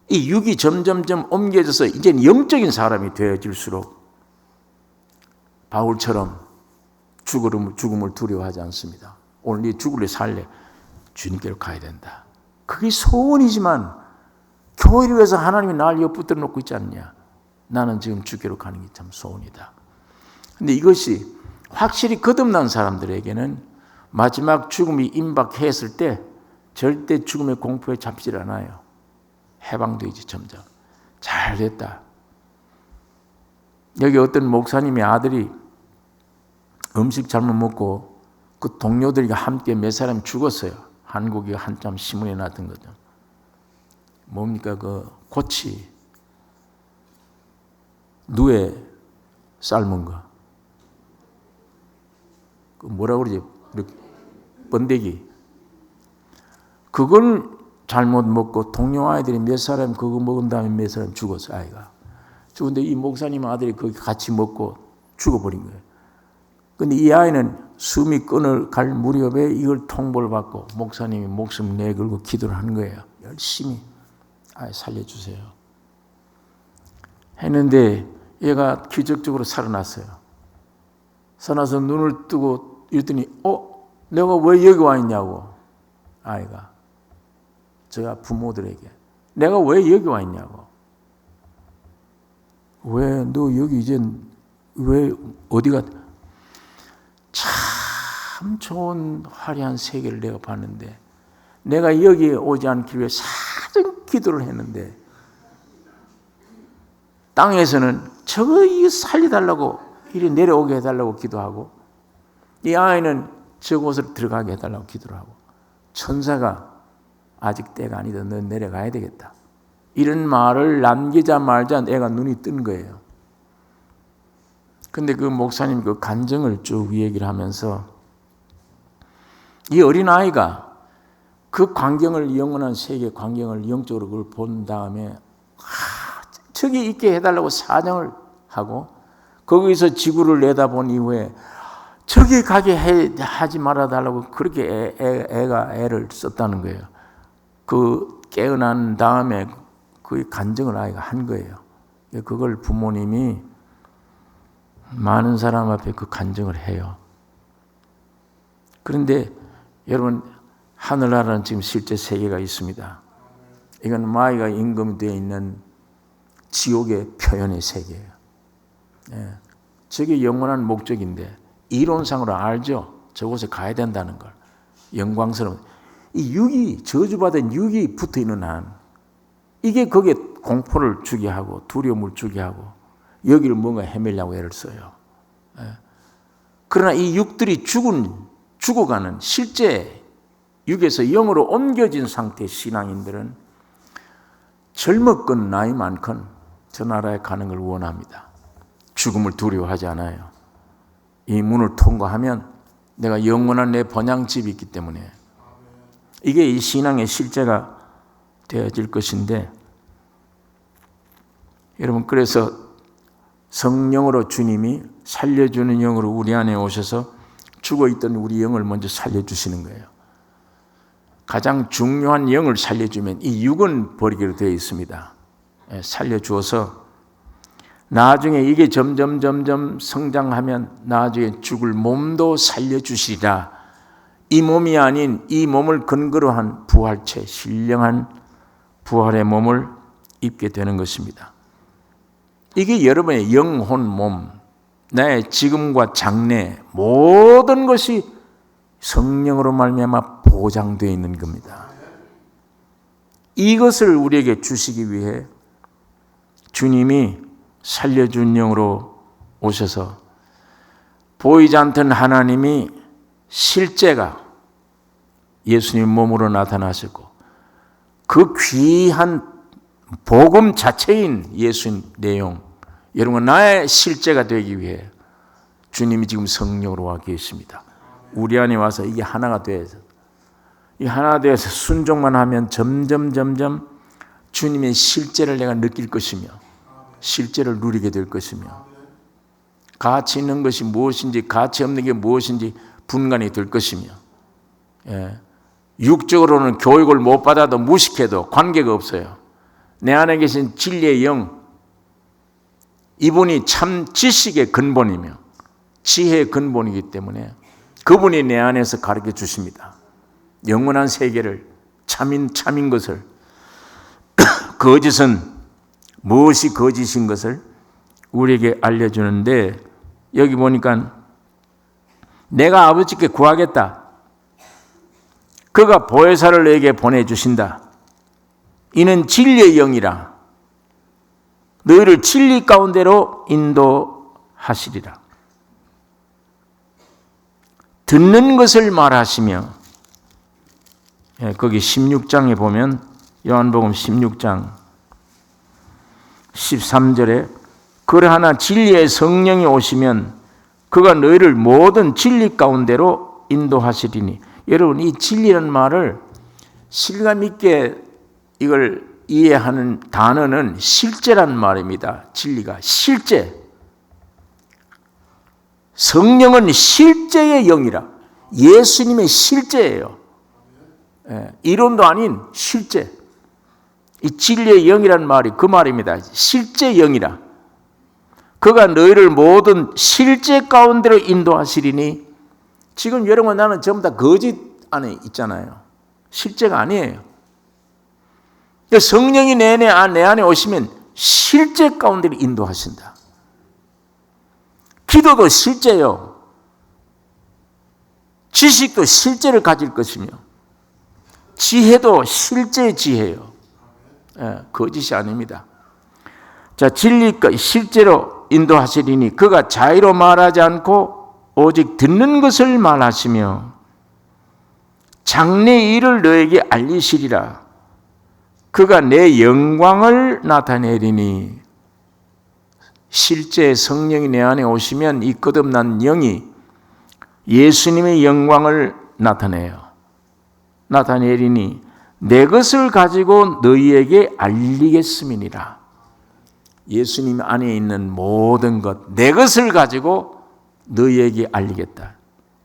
이 육이 점점점 옮겨져서 이제는 영적인 사람이 되어질수록 바울처럼 죽음을 두려워하지 않습니다. 오늘 네 죽을래 살래 주님께로 가야 된다. 그게 소원이지만 교회를 위해서 하나님이 날 엿붙들어 놓고 있지 않냐. 나는 지금 주께로 가는 게 참 소원이다. 그런데 이것이 확실히 거듭난 사람들에게는 마지막 죽음이 임박했을 때 절대 죽음의 공포에 잡질 않아요. 해방되지 점점. 잘 됐다. 여기 어떤 목사님의 아들이 음식 잘못 먹고 그 동료들과 함께 몇 사람 죽었어요. 한국이 한참 신문에 났던 거죠. 뭡니까? 그 고치, 누에 삶은 거. 그 뭐라 그러지? 번데기. 그걸 잘못 먹고 동료 아이들이 몇 사람 그거 먹은 다음에 몇 사람 죽었어요. 아이가. 죽은데 이 목사님 아들이 거기 같이 먹고 죽어버린 거예요. 근데 이 아이는 숨이 끊어갈 무렵에 이걸 통보를 받고 목사님이 목숨 내걸고 기도를 하는 거예요. 열심히 아이 살려주세요. 했는데 얘가 기적적으로 살아났어요. 살아나서 눈을 뜨고 이랬더니 내가 왜 여기 와 있냐고. 아이가 제가 부모들에게 내가 왜 여기 와 있냐고. 왜 너 여기 이제 왜 어디가. 참 좋은 화려한 세계를 내가 봤는데 내가 여기에 오지 않기 위해 사전 기도를 했는데 땅에서는 저거 이 살려달라고 이리 내려오게 해달라고 기도하고 이 아이는 저곳으로 들어가게 해달라고 기도를 하고 천사가 아직 때가 아니다. 너 내려가야 되겠다. 이런 말을 남기자마자 애가 눈이 뜬 거예요. 근데 그 목사님 그 간증을 쭉 얘기를 하면서 이 어린아이가 그 광경을 영원한 세계 광경을 영적으로 그걸 본 다음에 저기 있게 해달라고 사정을 하고 거기서 지구를 내다본 이후에 저기 가게 하지 말아달라고 그렇게 애가 애를 썼다는 거예요. 그 깨어난 다음에 그 간증을 아이가 한 거예요. 그걸 부모님이 많은 사람 앞에 그 간증을 해요. 그런데 여러분 하늘나라는 지금 실제 세계가 있습니다. 이건 마귀가 임금되어 있는 지옥의 표현의 세계예요. 저게 영원한 목적인데 이론상으로 알죠. 저곳에 가야 된다는 걸. 영광스러운 이 육이 저주받은 육이 붙어있는 한 이게 거기에 공포를 주게 하고 두려움을 주게 하고 여기를 뭔가 헤매려고 애를 써요. 그러나 이 육들이 죽어가는 실제 육에서 영으로 옮겨진 상태의 신앙인들은 젊었건 나이 많건 저 나라에 가는 걸 원합니다. 죽음을 두려워하지 않아요. 이 문을 통과하면 내가 영원한 내 번향집이 있기 때문에 이게 이 신앙의 실제가 되어질 것인데 여러분 그래서 성령으로 주님이 살려주는 영으로 우리 안에 오셔서 죽어있던 우리 영을 먼저 살려주시는 거예요. 가장 중요한 영을 살려주면 이 육은 버리기로 되어 있습니다. 살려주어서 나중에 이게 점점 성장하면 나중에 죽을 몸도 살려주시리라. 이 몸이 아닌 이 몸을 근거로 한 부활체, 신령한 부활의 몸을 입게 되는 것입니다. 이게 여러분의 영혼 몸, 나의 지금과 장래 모든 것이 성령으로 말미암아 보장되어 있는 겁니다. 이것을 우리에게 주시기 위해 주님이 살려준 영으로 오셔서 보이지 않던 하나님이 실제가 예수님 몸으로 나타나셨고 그 귀한 복음 자체인 예수님 내용 여러분 나의 실제가 되기 위해 주님이 지금 성령으로 와 계십니다. 우리 안에 와서 이게 하나가 돼서 이 하나가 되어서 순종만 하면 점점 주님의 실제를 내가 느낄 것이며 실제를 누리게 될 것이며 가치 있는 것이 무엇인지 가치 없는 게 무엇인지 분간이 될 것이며 육적으로는 교육을 못 받아도 무식해도 관계가 없어요. 내 안에 계신 진리의 영 이분이 참 지식의 근본이며 지혜의 근본이기 때문에 그분이 내 안에서 가르쳐 주십니다. 영원한 세계를 참인 것을 거짓은 무엇이 거짓인 것을 우리에게 알려주는데 여기 보니까 내가 아버지께 구하겠다. 그가 보혜사를 너에게 보내주신다. 이는 진리의 영이라 너희를 진리 가운데로 인도하시리라. 듣는 것을 말하시며 거기 16장에 보면 요한복음 16장 13절에 그러하나 진리의 성령이 오시면 그가 너희를 모든 진리 가운데로 인도하시리니 여러분 이 진리라는 말을 실감 있게 이걸 이해하는 단어는 실제란 말입니다. 진리가 실제 성령은 실제의 영이라 예수님의 실제예요. 이론도 아닌 실제 이 진리의 영이라는 말이 그 말입니다. 실제 영이라 그가 너희를 모든 실제 가운데로 인도하시리니 지금 여러분 나는 전부 다 거짓 안에 있잖아요. 실제가 아니에요. 성령이 내 안에 오시면 실제 가운데를 인도하신다. 기도도 실제요. 지식도 실제를 가질 것이며 지혜도 실제 지혜요. 거짓이 아닙니다. 자, 진리가 실제로 인도하시리니 그가 자의로 말하지 않고 오직 듣는 것을 말하시며 장래 일을 너에게 알리시리라. 그가 내 영광을 나타내리니 실제 성령이 내 안에 오시면 이 거듭난 영이 예수님의 영광을 나타내리니 내 것을 가지고 너희에게 알리겠음이니라. 예수님 안에 있는 모든 것, 내 것을 가지고 너희에게 알리겠다.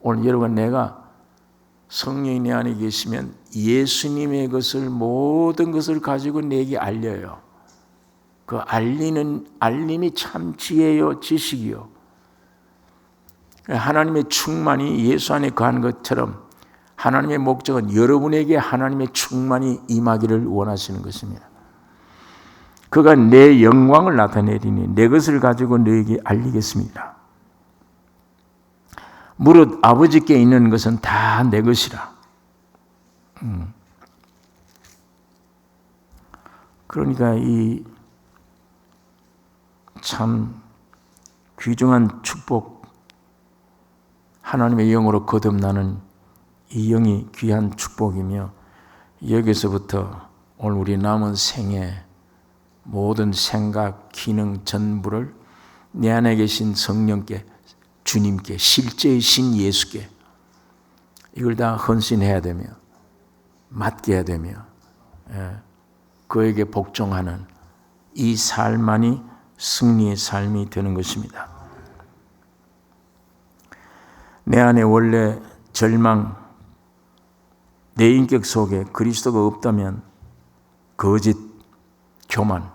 오늘 여러분, 내가 성령이 내 안에 계시면 예수님의 것을, 모든 것을 가지고 내게 알려요. 그 알림이 참 지혜요, 지식이요. 하나님의 충만이 예수 안에 거한 것처럼 하나님의 목적은 여러분에게 하나님의 충만이 임하기를 원하시는 것입니다. 그가 내 영광을 나타내리니 내 것을 가지고 너에게 알리겠습니다. 무릇 아버지께 있는 것은 다 내 것이라. 그러니까 이 참 귀중한 축복, 하나님의 영으로 거듭나는 이 영이 귀한 축복이며, 여기서부터 오늘 우리 남은 생애 모든 생각, 기능 전부를 내 안에 계신 성령께, 주님께, 실제의 신 예수께 이걸 다 헌신해야 되며 맡겨야 되며 그에게 복종하는 이 삶만이 승리의 삶이 되는 것입니다. 내 안에 원래 절망, 내 인격 속에 그리스도가 없다면 거짓, 교만,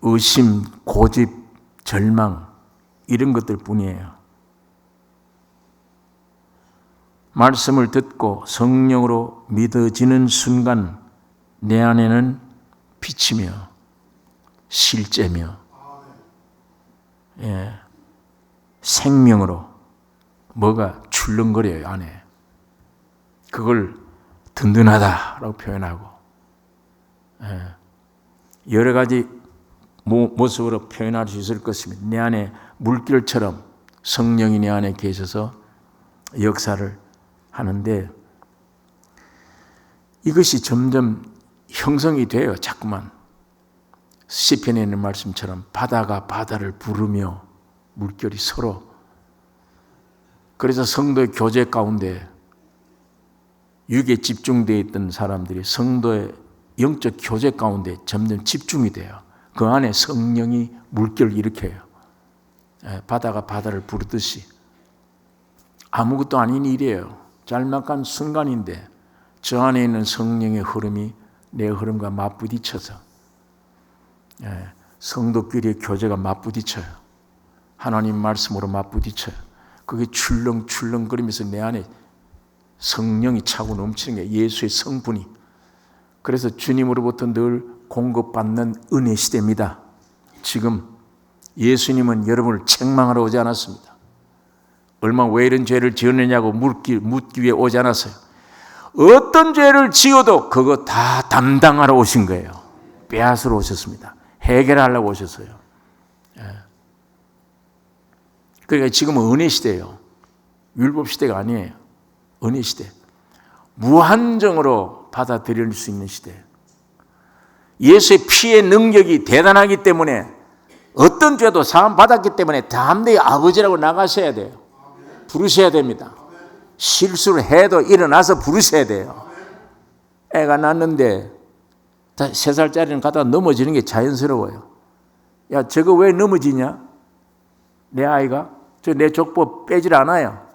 의심, 고집, 절망, 이런 것들 뿐이에요. 말씀을 듣고 성령으로 믿어지는 순간 내 안에는 빛이며 실제며 생명으로 뭐가 출렁거려요, 안에. 그걸 든든하다라고 표현하고 여러 가지 모습으로 표현할 수 있을 것입니다. 내 안에 물결처럼 성령이 내 안에 계셔서 역사를 하는데, 이것이 점점 형성이 돼요. 자꾸만 시편에 있는 말씀처럼 바다가 바다를 부르며 물결이 서로. 그래서 성도의 교제 가운데 육에 집중되어 있던 사람들이 성도의 영적 교제 가운데 점점 집중이 돼요. 그 안에 성령이 물결을 일으켜요. 바다가 바다를 부르듯이. 아무것도 아닌 일이에요. 짤막한 순간인데 저 안에 있는 성령의 흐름이 내 흐름과 맞부딪혀서 성도끼리의 교제가 맞부딪혀요. 하나님 말씀으로 맞부딪혀요. 그게 출렁출렁거리면서 내 안에 성령이 차고 넘치는 게 예수의 성분이. 그래서 주님으로부터 늘 공급받는 은혜 시대입니다. 지금 예수님은 여러분을 책망하러 오지 않았습니다. 얼마나 왜 이런 죄를 지었느냐고 묻기 위해 오지 않았어요. 어떤 죄를 지어도 그거 다 담당하러 오신 거예요. 빼앗으러 오셨습니다. 해결하려고 오셨어요. 그러니까 지금은 은혜 시대예요. 율법 시대가 아니에요. 은혜 시대. 무한정으로 받아들일 수 있는 시대. 예수의 피의 능력이 대단하기 때문에 어떤 죄도 사함 받았기 때문에 담대히 아버지라고 나가셔야 돼요. 부르셔야 됩니다. 실수를 해도 일어나서 부르셔야 돼요. 애가 낳는데 3살짜리는 가다가 넘어지는 게 자연스러워요. 야, 저거 왜 넘어지냐? 내 아이가? 내 족보 빼질 않아요.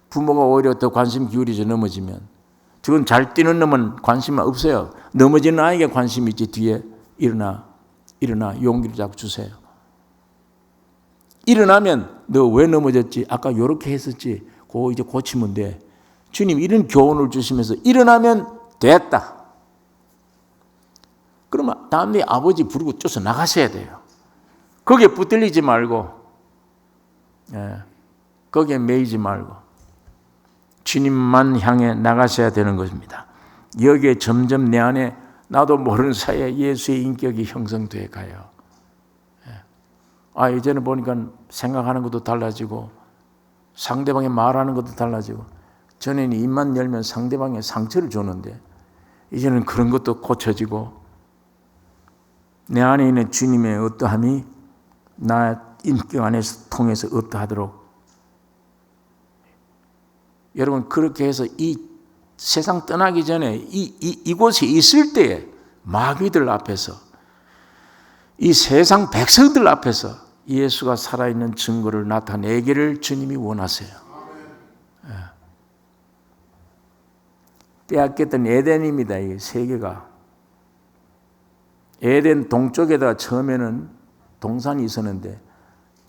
부모가 오히려 더 관심 기울이죠. 넘어지면. 저건 잘 뛰는 놈은 관심 없어요. 넘어지는 아이에게 관심이 있지. 뒤에 일어나 용기를 자꾸 주세요. 일어나면 너 왜 넘어졌지? 아까 요렇게 했었지. 그거 이제 고치면 돼. 주님 이런 교훈을 주시면서 일어나면 됐다. 그러면 다음날 아버지 부르고 쫓아 나가셔야 돼요. 거기에 붙들리지 말고, 거기에 매이지 말고 주님만 향해 나가셔야 되는 것입니다. 여기에 점점 내 안에 나도 모르는 사이에 예수의 인격이 형성돼 가요. 이제는 보니까 생각하는 것도 달라지고 상대방이 말하는 것도 달라지고, 전에는 입만 열면 상대방에 상처를 줬는데 이제는 그런 것도 고쳐지고, 내 안에 있는 주님의 어떠함이 나 인격 안에서 통해서 어떠하도록, 여러분 그렇게 해서 이 세상 떠나기 전에 이곳에 있을 때에 마귀들 앞에서, 이 세상 백성들 앞에서 예수가 살아있는 증거를 나타내기를 주님이 원하세요. 빼앗겼던 에덴입니다. 이 세계가. 에덴 동쪽에다가 처음에는 동산이 있었는데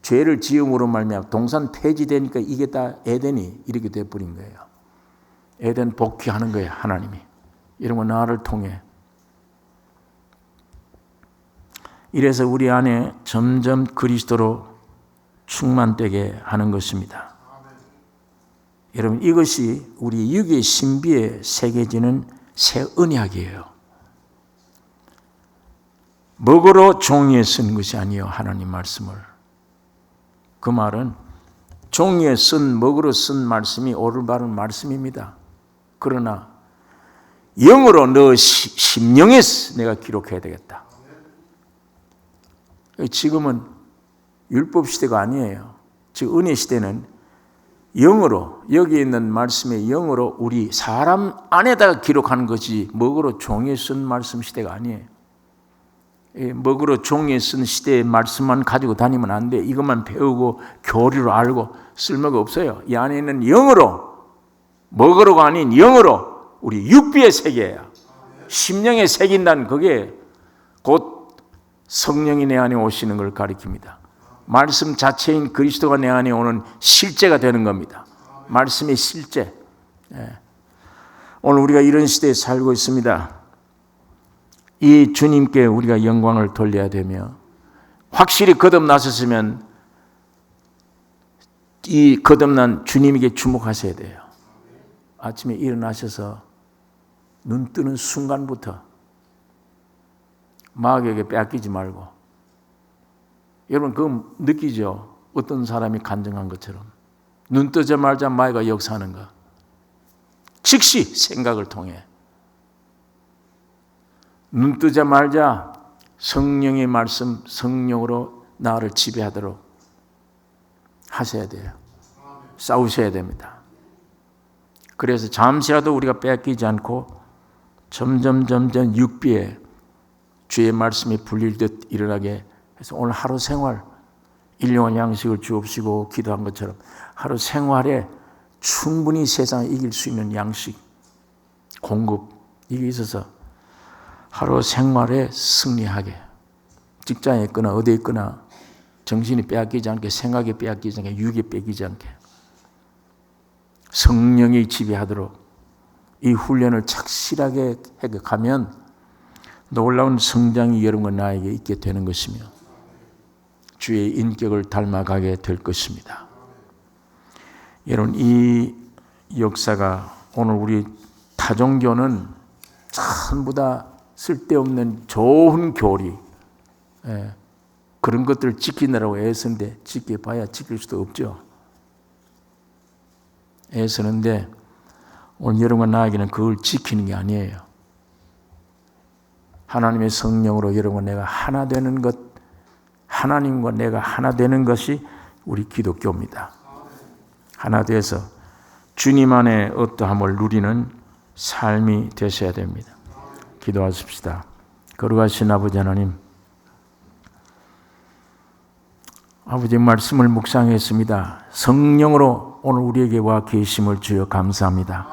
죄를 지음으로 말미암아 동산 폐지되니까 이게 다 에덴이 이렇게 돼버린 거예요. 에덴 복귀하는 거예요. 하나님이. 이런 거 나를 통해. 이래서 우리 안에 점점 그리스도로 충만되게 하는 것입니다. 여러분 이것이 우리 육의 신비에 새겨지는 새 언약이에요. 먹으로 종이에 쓴 것이 아니요 하나님 말씀을. 그 말은 종이에 쓴 먹으로 쓴 말씀이 올바른 말씀입니다. 그러나 영으로 너 심령에 내가 기록해야 되겠다. 지금은 율법 시대가 아니에요. 즉 은혜 시대는 영으로, 여기 있는 말씀의 영으로 우리 사람 안에다가 기록하는 것이 먹으로 종이에 쓴 말씀 시대가 아니에요. 먹으로 종이에 쓴 시대의 말씀만 가지고 다니면 안 돼. 이것만 배우고 교리로 알고 쓸모가 없어요. 이 안에 있는 영으로, 먹으로가 아닌 영으로 우리 육비의 세계야. 심령에 새긴다는 그게 곧 성령이 내 안에 오시는 걸 가리킵니다. 말씀 자체인 그리스도가 내 안에 오는 실제가 되는 겁니다. 말씀의 실제. 오늘 우리가 이런 시대에 살고 있습니다. 이 주님께 우리가 영광을 돌려야 되며, 확실히 거듭나셨으면 이 거듭난 주님에게 주목하셔야 돼요. 아침에 일어나셔서 눈 뜨는 순간부터 마귀에게 빼앗기지 말고. 여러분 그거 느끼죠? 어떤 사람이 간증한 것처럼 눈 뜨자마자 마귀가 역사하는 거. 즉시 생각을 통해 눈 뜨자마자 성령의 말씀, 성령으로 나를 지배하도록 하셔야 돼요. 싸우셔야 됩니다. 그래서 잠시라도 우리가 빼앗기지 않고 점점 육비에 주의 말씀이 불릴듯 일어나게 해서 오늘 하루 생활, 일용할 양식을 주옵시고 기도한 것처럼 하루 생활에 충분히 세상을 이길 수 있는 양식, 공급, 이게 있어서 하루 생활에 승리하게, 직장에 있거나 어디에 있거나 정신이 빼앗기지 않게, 생각이 빼앗기지 않게, 육이 빼기지 않게 성령이 지배하도록 이 훈련을 착실하게 해가면 놀라운 성장이 여러분과 나에게 있게 되는 것이며 주의 인격을 닮아가게 될 것입니다. 여러분 이 역사가 오늘 우리 타종교는 전부 다 쓸데없는 좋은 교리, 그런 것들을 지키느라고 애쓰는데 지켜봐야 지킬 수도 없죠. 애쓰는데 오늘 여러분과 나에게는 그걸 지키는 게 아니에요. 하나님의 성령으로 여러분과 내가 하나 되는 것, 하나님과 내가 하나 되는 것이 우리 기독교입니다. 하나 돼서 주님 안에 어떠함을 누리는 삶이 되셔야 됩니다. 기도하십시다. 거룩하신 아버지 하나님, 아버지 말씀을 묵상했습니다. 성령으로 오늘 우리에게 와 계심을 주여 감사합니다.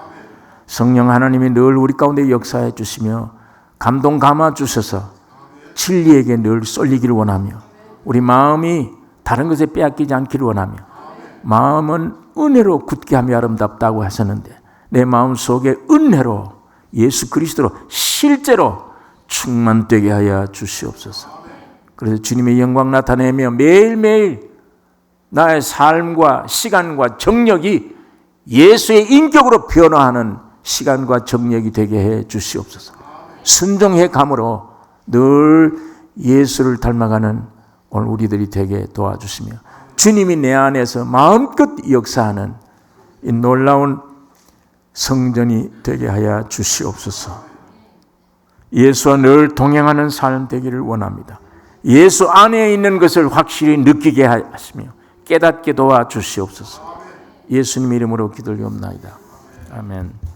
성령 하나님이 늘 우리 가운데 역사해 주시며 감동 감아 주셔서 진리에게 늘 쏠리기를 원하며 우리 마음이 다른 것에 빼앗기지 않기를 원하며 마음은 은혜로 굳게 함이 아름답다고 하셨는데 내 마음 속에 은혜로 예수 그리스도로 실제로 충만되게 하여 주시옵소서. 그래서 주님의 영광 나타내며 매일매일 나의 삶과 시간과 정력이 예수의 인격으로 변화하는 시간과 정력이 되게 해 주시옵소서. 순종해 감으로 늘 예수를 닮아가는 오늘 우리들이 되게 도와주시며 주님이 내 안에서 마음껏 역사하는 이 놀라운 성전이 되게 하여 주시옵소서. 예수와 늘 동행하는 삶 되기를 원합니다. 예수 안에 있는 것을 확실히 느끼게 하시며 깨닫게 도와주시옵소서. 예수님 이름으로 기도드리옵나이다. 아멘.